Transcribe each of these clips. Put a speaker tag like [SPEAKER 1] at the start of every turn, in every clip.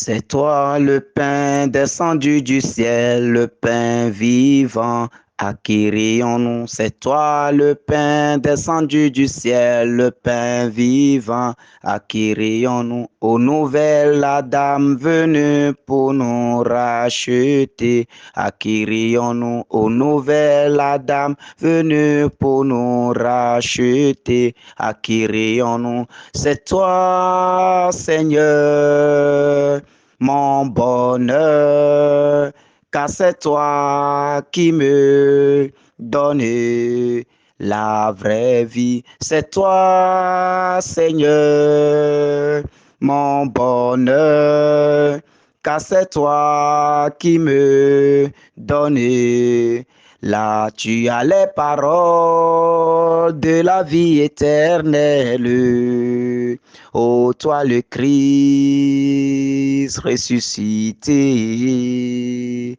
[SPEAKER 1] C'est toi le pain descendu du ciel, le pain vivant. Acquérions-nous, c'est toi le pain descendu du ciel, le pain vivant. Acquérions-nous, ô nouvelle Adam venue pour nous racheter. Acquérions-nous, ô nouvelle Adam venue pour nous racheter. Acquérions-nous, c'est toi, Seigneur, mon bonheur, car c'est toi qui me donnes la vraie vie. C'est toi, Seigneur, mon bonheur, car c'est toi qui me donnes. Là, tu as les paroles de la vie éternelle. Ô toi le Christ ressuscité,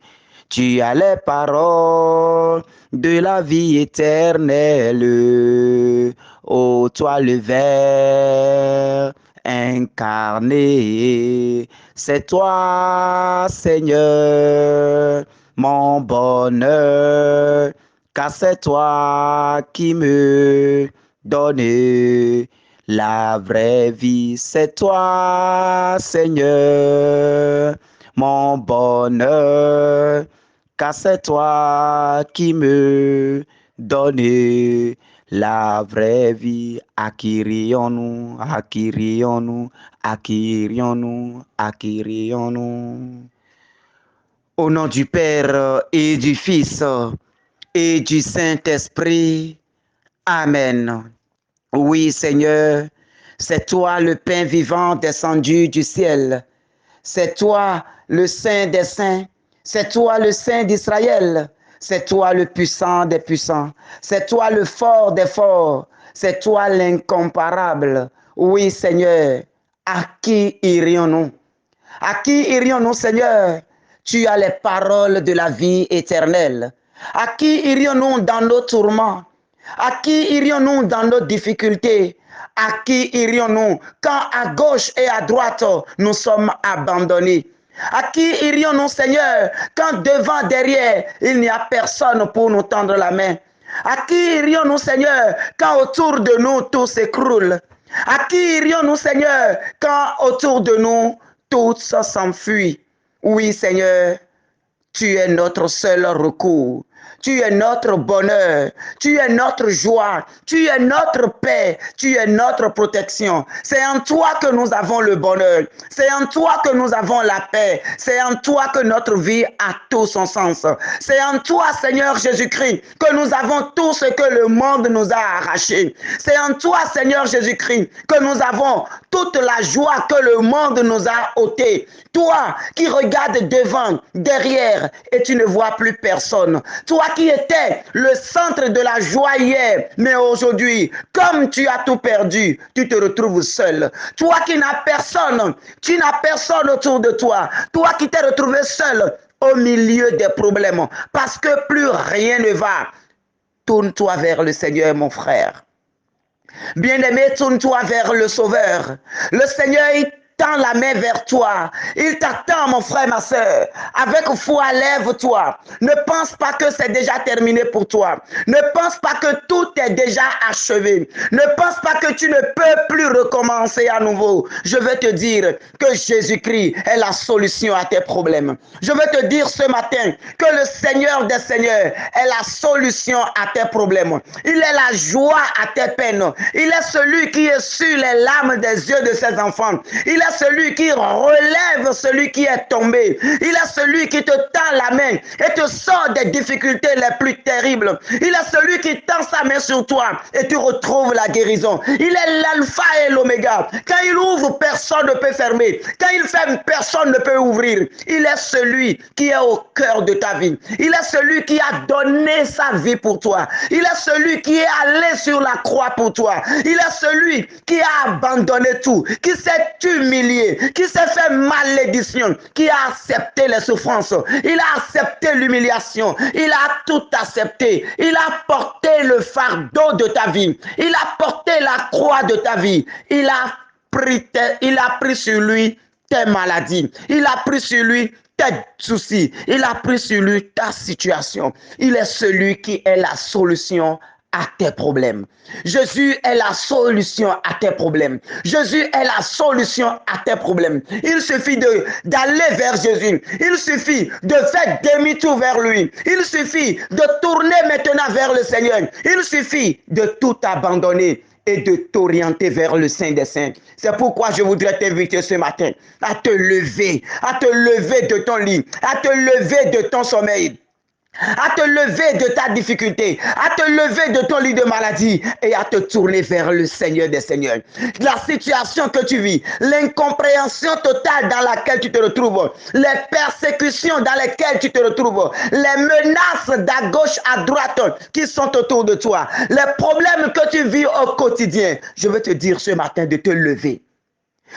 [SPEAKER 1] tu as les paroles de la vie éternelle. Ô toi le Verbe incarné, c'est toi, Seigneur, mon bonheur, car c'est toi qui me donnes la vraie vie. C'est toi, Seigneur, mon bonheur, car c'est toi qui me donnes la vraie vie. Acquérions-nous, acquérions-nous, acquérions-nous, acquérions-nous. Au nom du Père et du Fils et du Saint-Esprit. Amen. Oui, Seigneur, c'est toi le pain vivant descendu du ciel. C'est toi le Saint des saints. C'est toi le Saint d'Israël. C'est toi le puissant des puissants. C'est toi le fort des forts. C'est toi l'incomparable. Oui, Seigneur, à qui irions-nous? À qui irions-nous, Seigneur? Tu as les paroles de la vie éternelle. À qui irions-nous dans nos tourments? À qui irions-nous dans nos difficultés? À qui irions-nous quand à gauche et à droite nous sommes abandonnés? À qui irions-nous, Seigneur, quand devant, derrière, il n'y a personne pour nous tendre la main? À qui irions-nous, Seigneur, quand autour de nous tout s'écroule? À qui irions-nous, Seigneur, quand autour de nous tout s'enfuit? Oui, Seigneur, tu es notre seul recours. Tu es notre bonheur, tu es notre joie, tu es notre paix, tu es notre protection. C'est en toi que nous avons le bonheur, c'est en toi que nous avons la paix, c'est en toi que notre vie a tout son sens. C'est en toi, Seigneur Jésus-Christ, que nous avons tout ce que le monde nous a arraché. C'est en toi, Seigneur Jésus-Christ, que nous avons toute la joie que le monde nous a ôtée. Toi qui regardes devant, derrière, et tu ne vois plus personne. Toi qui étais le centre de la joie hier, mais aujourd'hui, comme tu as tout perdu, tu te retrouves seul. Toi qui n'as personne, tu n'as personne autour de toi. Toi qui t'es retrouvé seul au milieu des problèmes, parce que plus rien ne va. Tourne-toi vers le Seigneur, mon frère. Bien-aimé, tourne-toi vers le Sauveur. Le Seigneur, il tend la main vers toi. Il t'attend, mon frère, ma soeur. Avec foi, lève-toi. Ne pense pas que c'est déjà terminé pour toi. Ne pense pas que tout est déjà achevé. Ne pense pas que tu ne peux plus recommencer à nouveau. Je veux te dire que Jésus-Christ est la solution à tes problèmes. Je veux te dire ce matin que le Seigneur des Seigneurs est la solution à tes problèmes. Il est la joie à tes peines. Il est celui qui essuie les larmes des yeux de ses enfants. Il est celui qui relève celui qui est tombé. Il est celui qui te tend la main et te sort des difficultés les plus terribles. Il est celui qui tend sa main sur toi et tu retrouves la guérison. Il est l'alpha et l'oméga. Quand il ouvre, personne ne peut fermer. Quand il ferme, personne ne peut ouvrir. Il est celui qui est au cœur de ta vie. Il est celui qui a donné sa vie pour toi. Il est celui qui est allé sur la croix pour toi. Il est celui qui a abandonné tout, qui s'est humilié, qui s'est fait malédiction, qui a accepté les souffrances. Il a accepté l'humiliation. Il a tout accepté. Il a porté le fardeau de ta vie. Il a porté la croix de ta vie. Il a pris sur lui tes maladies. Il a pris sur lui tes soucis. Il a pris sur lui ta situation. Il est celui qui est la solution à tes problèmes. Jésus est la solution à tes problèmes. Jésus est la solution à tes problèmes. Il suffit d'aller vers Jésus. Il suffit de faire demi-tour vers lui. Il suffit de tourner maintenant vers le Seigneur. Il suffit de tout abandonner et de t'orienter vers le Saint des Saints. C'est pourquoi je voudrais t'inviter ce matin à te lever de ton lit, à te lever de ton sommeil, à te lever de ta difficulté, à te lever de ton lit de maladie et à te tourner vers le Seigneur des Seigneurs. La situation que tu vis, l'incompréhension totale dans laquelle tu te retrouves, les persécutions dans lesquelles tu te retrouves, les menaces d'à gauche à droite qui sont autour de toi, les problèmes que tu vis au quotidien, je veux te dire ce matin de te lever.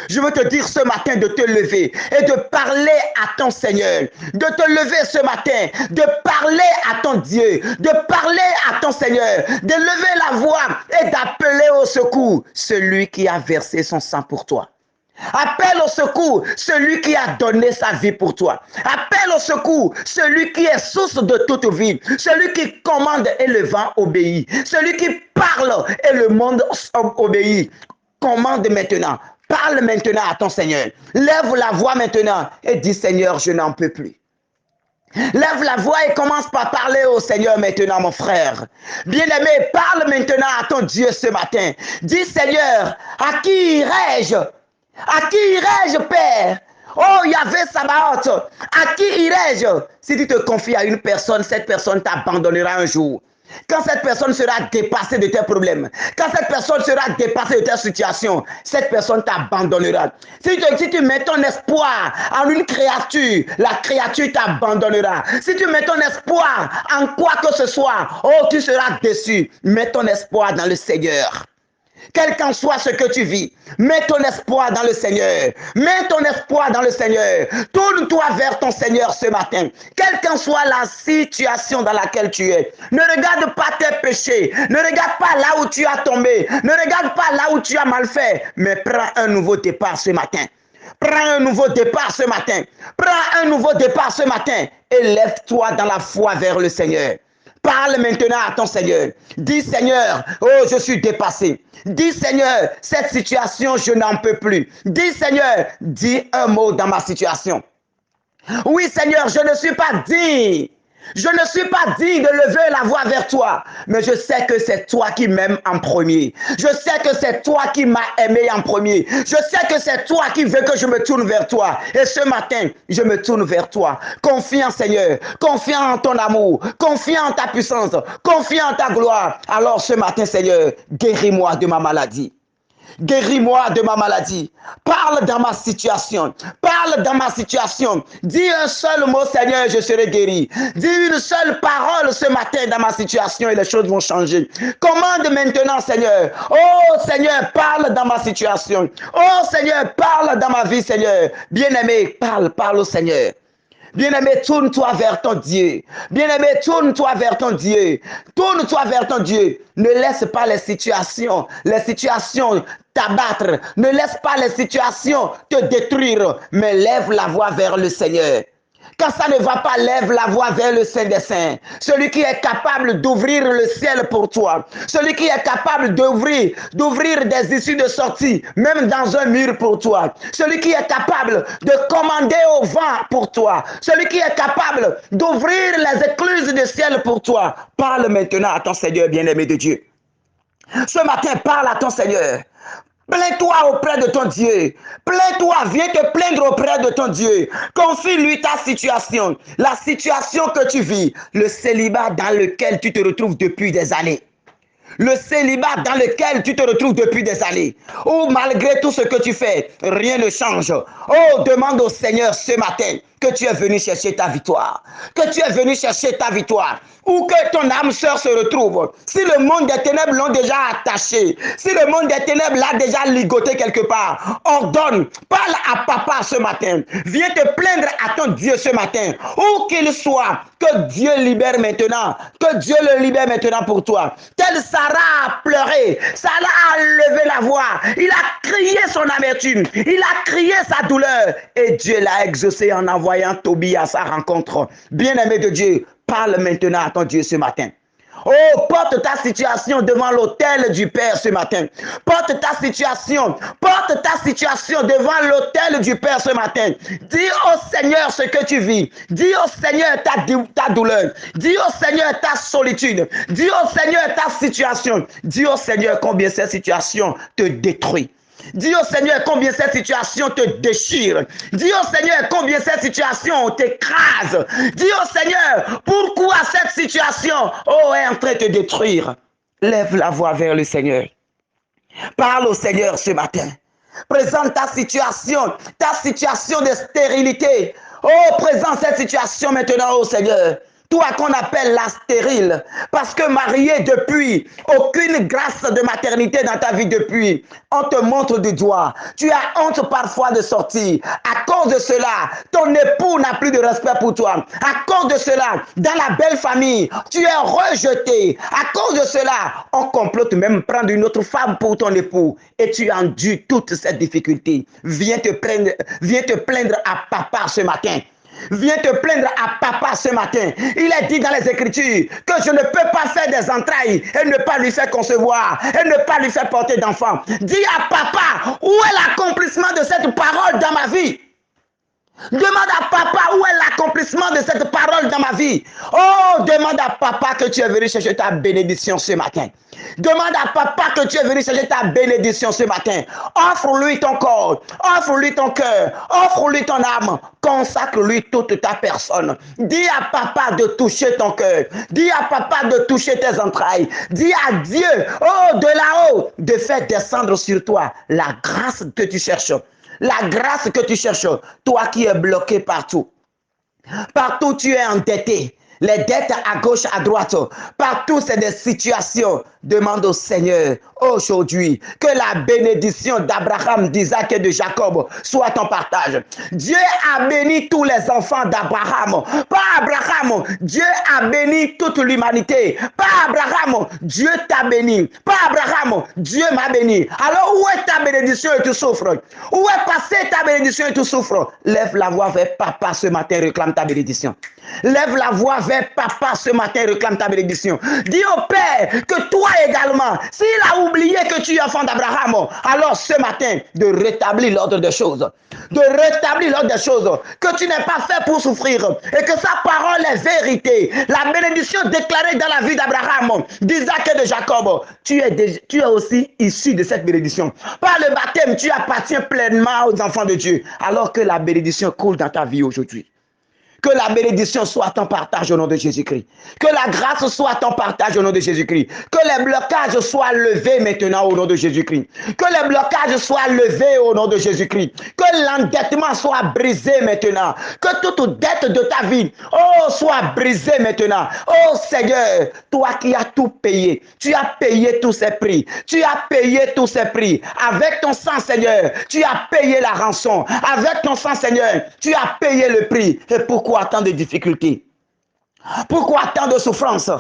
[SPEAKER 1] Je veux te dire ce matin de te lever et de parler à ton Seigneur, de te lever ce matin, de parler à ton Dieu, de parler à ton Seigneur, de lever la voix et d'appeler au secours celui qui a versé son sang pour toi. Appelle au secours celui qui a donné sa vie pour toi. Appelle au secours celui qui est source de toute vie, celui qui commande et le vent obéit, celui qui parle et le monde obéit. Commande maintenant. Parle maintenant à ton Seigneur. Lève la voix maintenant et dis Seigneur, je n'en peux plus. Lève la voix et commence par parler au Seigneur maintenant, mon frère. Bien-aimé, parle maintenant à ton Dieu ce matin. Dis Seigneur, à qui irai-je? À qui irai-je, Père? Oh, Yahvé Sabaoth, à qui irai-je? Si tu te confies à une personne, cette personne t'abandonnera un jour. Quand cette personne sera dépassée de tes problèmes, quand cette personne sera dépassée de tes situations, cette personne t'abandonnera. Si tu mets ton espoir en une créature, la créature t'abandonnera. Si tu mets ton espoir en quoi que ce soit, oh, tu seras déçu. Mets ton espoir dans le Seigneur. Quel qu'en soit ce que tu vis, mets ton espoir dans le Seigneur. Mets ton espoir dans le Seigneur. Tourne-toi vers ton Seigneur ce matin. Quelle qu'en soit la situation dans laquelle tu es. Ne regarde pas tes péchés. Ne regarde pas là où tu as tombé. Ne regarde pas là où tu as mal fait. Mais prends un nouveau départ ce matin. Prends un nouveau départ ce matin. Prends un nouveau départ ce matin. Et lève-toi dans la foi vers le Seigneur. Parle maintenant à ton Seigneur. Dis Seigneur, oh je suis dépassé. Dis Seigneur, cette situation je n'en peux plus. Dis Seigneur, dis un mot dans ma situation. Oui Seigneur, je ne suis pas digne. Je ne suis pas digne de lever la voix vers toi, mais je sais que c'est toi qui m'aimes en premier. Je sais que c'est toi qui m'as aimé en premier. Je sais que c'est toi qui veux que je me tourne vers toi. Et ce matin, je me tourne vers toi. Confiant Seigneur, confiant en ton amour, confiant en ta puissance, confiant en ta gloire. Alors ce matin Seigneur, guéris-moi de ma maladie. Guéris-moi de ma maladie. Parle dans ma situation. Parle dans ma situation. Dis un seul mot, Seigneur, je serai guéri. Dis une seule parole ce matin dans ma situation et les choses vont changer. Commande maintenant, Seigneur. Oh, Seigneur, parle dans ma situation. Oh, Seigneur, parle dans ma vie, Seigneur. Bien-aimé, parle au Seigneur. Bien-aimé, tourne-toi vers ton Dieu. Bien-aimé, tourne-toi vers ton Dieu. Tourne-toi vers ton Dieu. Ne laisse pas les situations t'abattre. Ne laisse pas les situations te détruire. Mais lève la voix vers le Seigneur. Quand ça ne va pas, lève la voix vers le Saint des Saints. Celui qui est capable d'ouvrir le ciel pour toi. Celui qui est capable d'ouvrir des issues de sortie, même dans un mur pour toi. Celui qui est capable de commander au vent pour toi. Celui qui est capable d'ouvrir les écluses du ciel pour toi. Parle maintenant à ton Seigneur bien-aimé de Dieu. Ce matin, parle à ton Seigneur. Plains-toi auprès de ton Dieu. Plains-toi, viens te plaindre auprès de ton Dieu. Confie-lui ta situation, la situation que tu vis, le célibat dans lequel tu te retrouves depuis des années. Le célibat dans lequel tu te retrouves depuis des années. Ou malgré tout ce que tu fais, rien ne change. Oh, demande au Seigneur ce matin que tu es venu chercher ta victoire. Que tu es venu chercher ta victoire. Où que ton âme sœur se retrouve. Si le monde des ténèbres l'ont déjà attaché, si le monde des ténèbres l'a déjà ligoté quelque part, ordonne, parle à papa ce matin. Viens te plaindre à ton Dieu ce matin. Où qu'il soit, que Dieu libère maintenant. Que Dieu le libère maintenant pour toi. Quelle Sarah a pleuré, Sarah a levé la voix, il a crié son amertume, il a crié sa douleur et Dieu l'a exaucé en envoyant Tobie à sa rencontre. Bien-aimé de Dieu, parle maintenant à ton Dieu ce matin. Oh, porte ta situation devant l'autel du Père ce matin. Porte ta situation devant l'autel du Père ce matin. Dis au Seigneur ce que tu vis. Dis au Seigneur ta douleur. Dis au Seigneur ta solitude. Dis au Seigneur ta situation. Dis au Seigneur combien cette situation te détruit. Dis au Seigneur combien cette situation te déchire. Dis au Seigneur combien cette situation t'écrase. Dis au Seigneur pourquoi cette situation est en train de te détruire. Lève la voix vers le Seigneur. Parle au Seigneur ce matin. Présente ta situation de stérilité. Oh, présente cette situation maintenant au Seigneur. Toi qu'on appelle la stérile, parce que marié depuis, aucune grâce de maternité dans ta vie depuis, on te montre du doigt. Tu as honte parfois de sortir. À cause de cela, ton époux n'a plus de respect pour toi. À cause de cela, dans la belle famille, tu es rejeté. À cause de cela, on complote même prendre une autre femme pour ton époux. Et tu endures toutes ces difficultés. Viens te plaindre à papa ce matin. Viens te plaindre à papa ce matin. Il est dit dans les Écritures que je ne peux pas faire des entrailles et ne pas lui faire concevoir et ne pas lui faire porter d'enfant. Dis à papa, où est l'accomplissement de cette parole dans ma vie? Demande à papa où est l'accomplissement de cette parole dans ma vie. Oh, demande à papa que tu es venu chercher ta bénédiction ce matin. Demande à papa que tu es venu chercher ta bénédiction ce matin. Offre-lui ton corps, offre-lui ton cœur, offre-lui ton âme. Consacre-lui toute ta personne. Dis à papa de toucher ton cœur. Dis à papa de toucher tes entrailles. Dis à Dieu, oh, de là-haut, de faire descendre sur toi la grâce que tu cherches. La grâce que tu cherches, toi qui es bloqué partout. Partout tu es endetté. Les dettes à gauche, à droite. Partout c'est des situations. Demande au Seigneur aujourd'hui que la bénédiction d'Abraham, d'Isaac et de Jacob soit ton partage. Dieu a béni tous les enfants d'Abraham. Pas Abraham, Dieu a béni toute l'humanité. Pas Abraham, Dieu t'a béni. Pas Abraham, Dieu m'a béni. Alors où est ta bénédiction et tu souffres? Où est passée ta bénédiction et tu souffres? Lève la voix vers papa ce matin, réclame ta bénédiction. Lève la voix vers papa ce matin, réclame ta bénédiction. Dis au Père que toi également, s'il a oublié que tu es enfant d'Abraham, alors ce matin, de rétablir l'ordre des choses. De rétablir l'ordre des choses. Que tu n'es pas fait pour souffrir. Et que sa parole est vérité. La bénédiction déclarée dans la vie d'Abraham, d'Isaac et de Jacob. Tu es aussi issu de cette bénédiction. Par le baptême, tu appartiens pleinement aux enfants de Dieu. Alors que la bénédiction coule dans ta vie aujourd'hui. Que la bénédiction soit ton partage au nom de Jésus-Christ. Que la grâce soit ton partage au nom de Jésus-Christ. Que les blocages soient levés maintenant au nom de Jésus-Christ. Que les blocages soient levés au nom de Jésus-Christ. Que l'endettement soit brisé maintenant. Que toute dette de ta vie, soit brisée maintenant. Oh Seigneur, toi qui as tout payé. Tu as payé tous ces prix. Tu as payé tous ces prix. Avec ton sang, Seigneur, tu as payé la rançon. Avec ton sang, Seigneur, tu as payé le prix. Et pourquoi tant de difficultés? Pourquoi tant de souffrances?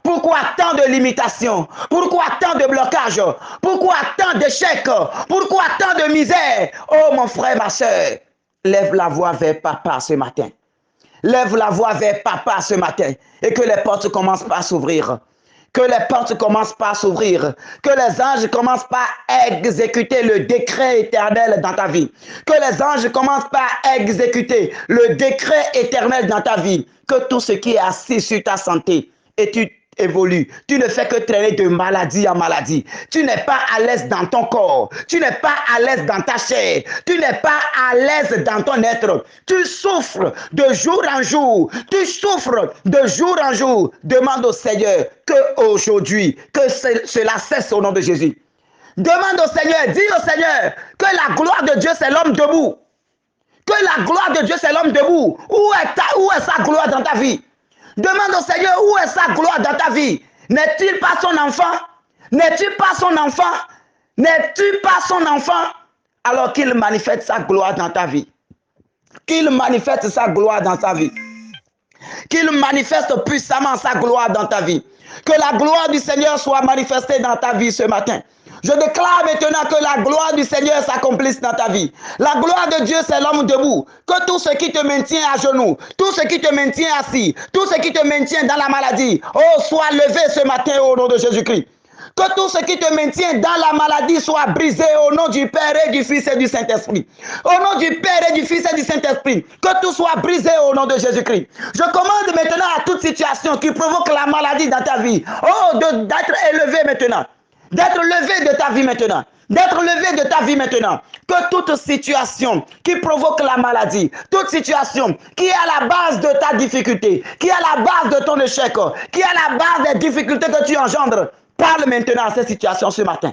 [SPEAKER 1] Pourquoi tant de limitations? Pourquoi tant de blocages? Pourquoi tant d'échecs? Pourquoi tant de misère? Oh mon frère, ma soeur, lève la voix vers papa ce matin. Lève la voix vers papa ce matin et que les portes commencent par s'ouvrir. Que les portes commencent par s'ouvrir. Que les anges commencent par exécuter le décret éternel dans ta vie. Que les anges commencent par exécuter le décret éternel dans ta vie. Que tout ce qui est assis sur ta santé et tu évolues. Tu ne fais que traîner de maladie en maladie. Tu n'es pas à l'aise dans ton corps. Tu n'es pas à l'aise dans ta chair. Tu n'es pas à l'aise dans ton être. Tu souffres de jour en jour. Tu souffres de jour en jour. Demande au Seigneur que aujourd'hui, que cela cesse au nom de Jésus. Demande au Seigneur, dis au Seigneur que la gloire de Dieu c'est l'homme debout. Que la gloire de Dieu c'est l'homme debout. Où est sa gloire dans ta vie? Demande au Seigneur où est sa gloire dans ta vie. N'est-il pas son enfant? N'es-tu pas son enfant? N'es-tu pas son enfant? Alors qu'il manifeste sa gloire dans ta vie. Qu'il manifeste sa gloire dans ta vie. Qu'il manifeste puissamment sa gloire dans ta vie. Que la gloire du Seigneur soit manifestée dans ta vie ce matin. Je déclare maintenant que la gloire du Seigneur s'accomplisse dans ta vie. La gloire de Dieu, c'est l'homme debout. Que tout ce qui te maintient à genoux, tout ce qui te maintient assis, tout ce qui te maintient dans la maladie, oh, soit levé ce matin au nom de Jésus-Christ. Que tout ce qui te maintient dans la maladie soit brisé au nom du Père et du Fils et du Saint-Esprit. Au nom du Père et du Fils et du Saint-Esprit. Que tout soit brisé au nom de Jésus-Christ. Je commande maintenant à toute situation qui provoque la maladie dans ta vie. Oh, d'être élevé maintenant. D'être levé de ta vie maintenant. D'être levé de ta vie maintenant. Que toute situation qui provoque la maladie, toute situation qui est à la base de ta difficulté, qui est à la base de ton échec, qui est à la base des difficultés que tu engendres, parle maintenant à cette situation ce matin.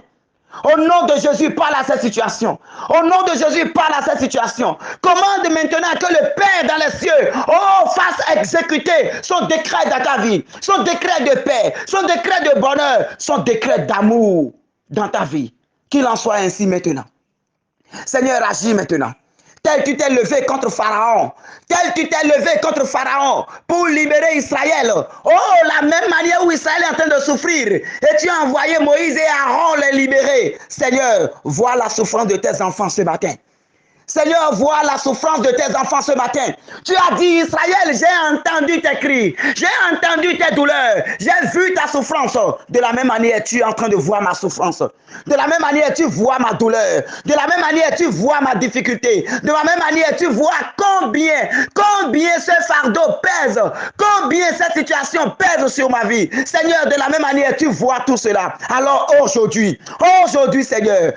[SPEAKER 1] Au nom de Jésus, parle à cette situation. Au nom de Jésus, parle à cette situation. Commande maintenant que le Père dans les cieux, oh, fasse exécuter son décret dans ta vie. Son décret de paix, son décret de bonheur, son décret d'amour dans ta vie. Qu'il en soit ainsi maintenant. Seigneur, agis maintenant. Tel tu t'es levé contre Pharaon, tel tu t'es levé contre Pharaon pour libérer Israël. Oh, la même manière où Israël est en train de souffrir, et tu as envoyé Moïse et Aaron les libérer. Seigneur, vois la souffrance de tes enfants ce matin. Seigneur, vois la souffrance de tes enfants ce matin. Tu as dit, Israël, j'ai entendu tes cris, j'ai entendu tes douleurs, j'ai vu ta souffrance. De la même manière, tu es en train de voir ma souffrance. De la même manière, tu vois ma douleur. De la même manière, tu vois ma difficulté. De la même manière, tu vois combien ce fardeau pèse, combien cette situation pèse sur ma vie. Seigneur, de la même manière, tu vois tout cela. Alors aujourd'hui, Seigneur,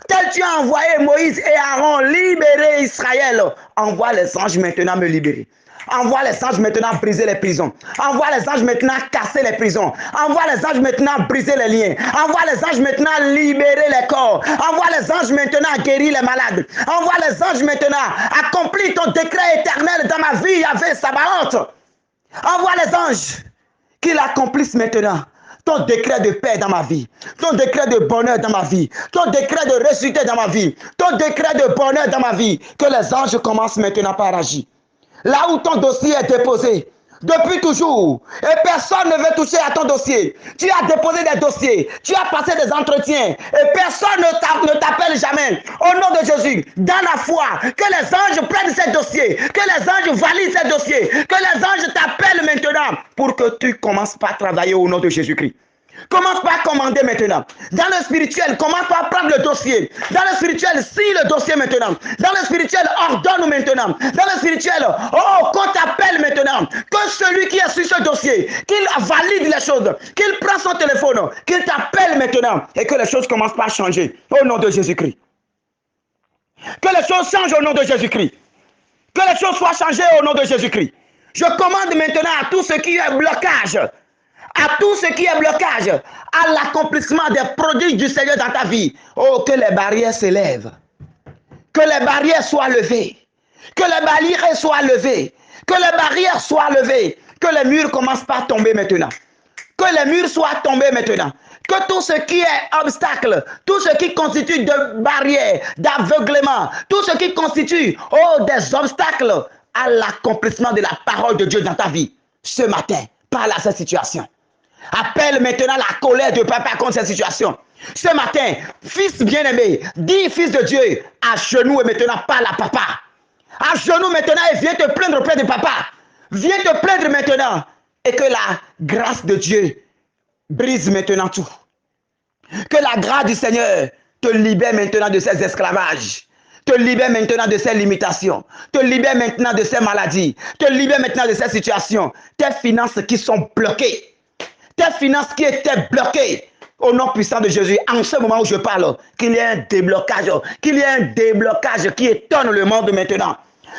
[SPEAKER 1] tel tu as envoyé Moïse et Aaron libérer Israël, envoie les anges maintenant me libérer. Envoie les anges maintenant briser les prisons. Envoie les anges maintenant casser les prisons. Envoie les anges maintenant briser les liens. Envoie les anges maintenant libérer les corps. Envoie les anges maintenant guérir les malades. Envoie les anges maintenant accomplir ton décret éternel dans ma vie avec Sabaoth. Envoie les anges qu'ils l'accomplissent maintenant. Ton décret de paix dans ma vie, ton décret de bonheur dans ma vie, ton décret de résultat dans ma vie, ton décret de bonheur dans ma vie, que les anges commencent maintenant par agir. Là où ton dossier est déposé, depuis toujours, et personne ne veut toucher à ton dossier. Tu as déposé des dossiers, tu as passé des entretiens, et personne ne t'appelle jamais. Au nom de Jésus, dans la foi, que les anges prennent ces dossiers, que les anges valident ces dossiers, que les anges t'appellent maintenant pour que tu commences par travailler au nom de Jésus-Christ. Commence par commander maintenant. Dans le spirituel, commence par prendre le dossier. Dans le spirituel, signe le dossier maintenant. Dans le spirituel, ordonne maintenant. Dans le spirituel, oh, qu'on t'appelle maintenant. Que celui qui est sur ce dossier, qu'il valide les choses, qu'il prend son téléphone, qu'il t'appelle maintenant. Et que les choses commencent par changer. Au nom de Jésus-Christ. Que les choses changent au nom de Jésus-Christ. Que les choses soient changées au nom de Jésus-Christ. Je commande maintenant à tout ce qui est blocage, à tout ce qui est blocage, à l'accomplissement des prodiges du Seigneur dans ta vie. Oh, que les barrières s'élèvent. Que les barrières soient levées. Que les barrières soient levées. Que les barrières soient levées. Que les murs commencent par tomber maintenant. Que les murs soient tombés maintenant. Que tout ce qui est obstacle, tout ce qui constitue de barrières, d'aveuglement, tout ce qui constitue des obstacles à l'accomplissement de la parole de Dieu dans ta vie, ce matin, parle à cette situation. Appelle maintenant la colère de papa contre cette situation. Ce matin, fils bien-aimé, dis fils de Dieu, à genoux et maintenant parle à papa. À genoux maintenant et viens te plaindre auprès de papa. Viens te plaindre maintenant. Et que la grâce de Dieu brise maintenant tout. Que la grâce du Seigneur te libère maintenant de ces esclavages. Te libère maintenant de ces limitations. Te libère maintenant de ces maladies. Te libère maintenant de ces situations. Tes finances qui sont bloquées. Tes finances qui étaient bloquées. Au nom puissant de Jésus, en ce moment où je parle, qu'il y ait un déblocage. Qu'il y ait un déblocage qui étonne le monde maintenant.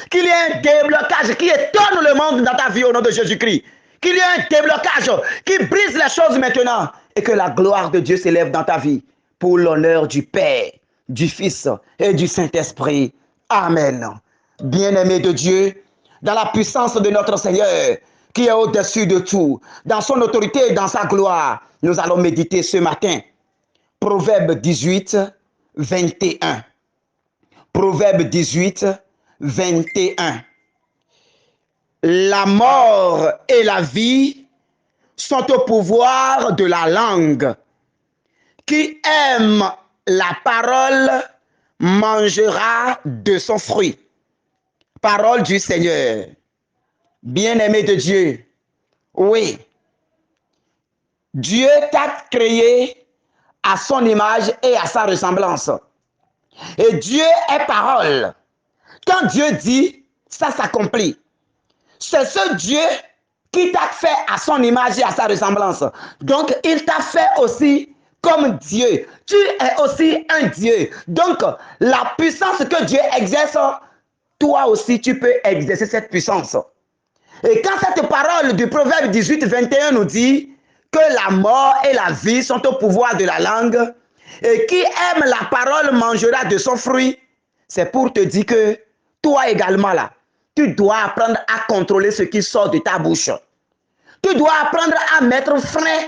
[SPEAKER 1] Qu'il y ait un déblocage qui étonne le monde dans ta vie au nom de Jésus-Christ. Qu'il y ait un déblocage qui brise les choses maintenant. Et que la gloire de Dieu s'élève dans ta vie. Pour l'honneur du Père, du Fils et du Saint-Esprit. Amen. Bien-aimé de Dieu, dans la puissance de notre Seigneur, qui est au-dessus de tout, dans son autorité et dans sa gloire, nous allons méditer ce matin. Proverbe 18, 21. Proverbe 18, 21. La mort et la vie sont au pouvoir de la langue. Qui aime la parole mangera de son fruit. Parole du Seigneur. Bien-aimé de Dieu, oui, Dieu t'a créé à son image et à sa ressemblance. Et Dieu est parole. Quand Dieu dit, ça s'accomplit. C'est ce Dieu qui t'a fait à son image et à sa ressemblance. Donc, il t'a fait aussi comme Dieu. Tu es aussi un Dieu. Donc, la puissance que Dieu exerce, toi aussi, tu peux exercer cette puissance. Et quand cette parole du Proverbe 18, 21 nous dit que la mort et la vie sont au pouvoir de la langue, et qui aime la parole mangera de son fruit, c'est pour te dire que toi également là, tu dois apprendre à contrôler ce qui sort de ta bouche. Tu dois apprendre à mettre frein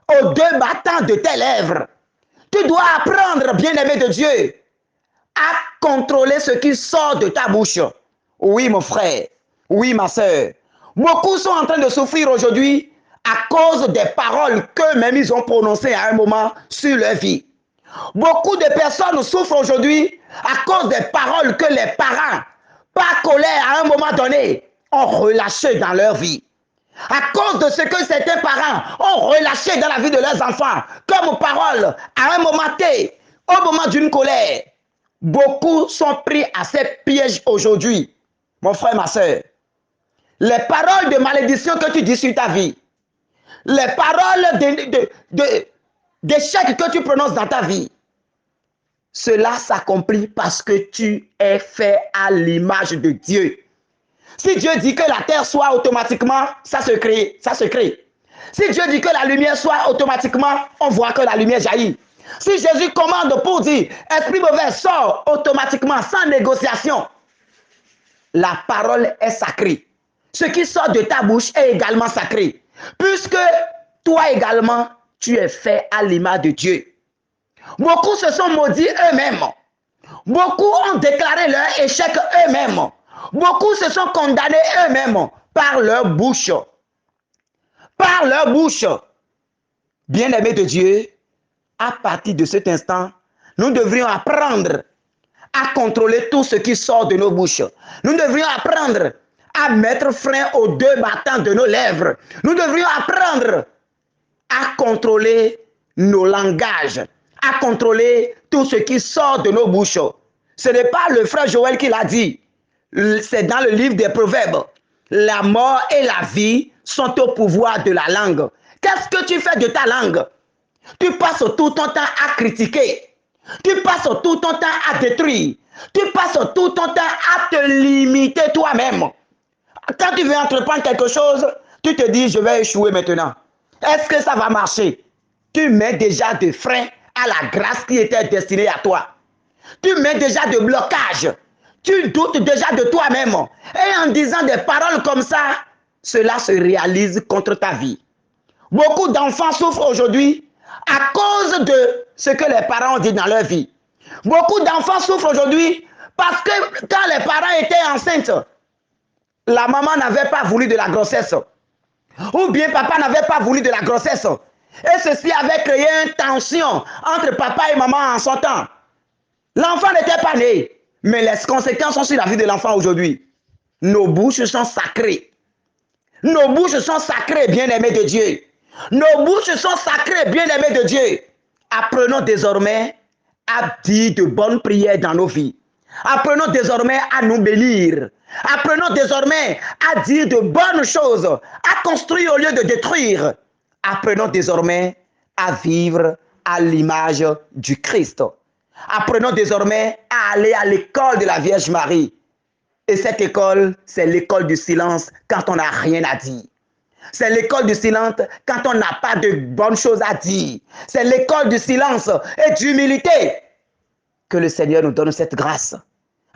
[SPEAKER 1] aux deux battants de tes lèvres. Tu dois apprendre, bien-aimé de Dieu, à contrôler ce qui sort de ta bouche. Oui, mon frère. Oui, ma soeur. Beaucoup sont en train de souffrir aujourd'hui à cause des paroles qu'eux-mêmes ils ont prononcées à un moment sur leur vie. Beaucoup de personnes souffrent aujourd'hui à cause des paroles que les parents, par colère à un moment donné, ont relâchées dans leur vie. À cause de ce que certains parents ont relâché dans la vie de leurs enfants, comme parole à un moment T, au moment d'une colère. Beaucoup sont pris à ces pièges aujourd'hui. Mon frère, ma soeur, les paroles de malédiction que tu dis sur ta vie, les paroles d'échec que tu prononces dans ta vie, cela s'accomplit parce que tu es fait à l'image de Dieu. Si Dieu dit que la terre soit automatiquement, ça se crée, ça se crée. Si Dieu dit que la lumière soit automatiquement, on voit que la lumière jaillit. Si Jésus commande pour dire, esprit mauvais sort automatiquement, sans négociation, la parole est sacrée. Ce qui sort de ta bouche est également sacré. Puisque toi également, tu es fait à l'image de Dieu. Beaucoup se sont maudits eux-mêmes. Beaucoup ont déclaré leur échec eux-mêmes. Beaucoup se sont condamnés eux-mêmes par leur bouche. Par leur bouche. Bien-aimés de Dieu, à partir de cet instant, nous devrions apprendre à contrôler tout ce qui sort de nos bouches. Nous devrions apprendre à mettre frein aux deux battants de nos lèvres. Nous devrions apprendre à contrôler nos langages, à contrôler tout ce qui sort de nos bouches. Ce n'est pas le frère Joël qui l'a dit. C'est dans le livre des Proverbes. La mort et la vie sont au pouvoir de la langue. Qu'est-ce que tu fais de ta langue? Tu passes tout ton temps à critiquer. Tu passes tout ton temps à détruire. Tu passes tout ton temps à te limiter toi-même. Quand tu veux entreprendre quelque chose, tu te dis, je vais échouer maintenant. Est-ce que ça va marcher? Tu mets déjà des freins à la grâce qui était destinée à toi. Tu mets déjà des blocages. Tu doutes déjà de toi-même. Et en disant des paroles comme ça, cela se réalise contre ta vie. Beaucoup d'enfants souffrent aujourd'hui à cause de ce que les parents ont dit dans leur vie. Beaucoup d'enfants souffrent aujourd'hui parce que quand les parents étaient enceintes, la maman n'avait pas voulu de la grossesse. Ou bien papa n'avait pas voulu de la grossesse. Et ceci avait créé une tension entre papa et maman en son temps. L'enfant n'était pas né, mais les conséquences sont sur la vie de l'enfant aujourd'hui. Nos bouches sont sacrées. Nos bouches sont sacrées, bien-aimés de Dieu. Nos bouches sont sacrées, bien-aimés de Dieu. Apprenons désormais à dire de bonnes prières dans nos vies. Apprenons désormais à nous bénir. Apprenons désormais à dire de bonnes choses, à construire au lieu de détruire. Apprenons désormais à vivre à l'image du Christ. Apprenons désormais à aller à l'école de la Vierge Marie. Et cette école, c'est l'école du silence quand on n'a rien à dire. C'est l'école du silence quand on n'a pas de bonnes choses à dire. C'est l'école du silence et d'humilité. Que le Seigneur nous donne cette grâce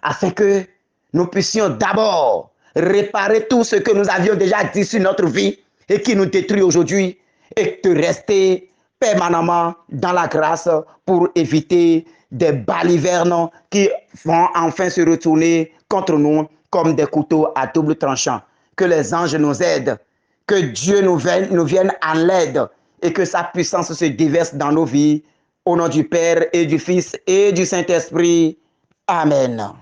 [SPEAKER 1] afin que nous puissions d'abord réparer tout ce que nous avions déjà dit sur notre vie et qui nous détruit aujourd'hui et de rester permanemment dans la grâce pour éviter des balivernes qui vont enfin se retourner contre nous comme des couteaux à double tranchant. Que les anges nous aident, Que Dieu nous vienne en l'aide et que sa puissance se déverse dans nos vies. Au nom du Père et du Fils et du Saint-Esprit. Amen.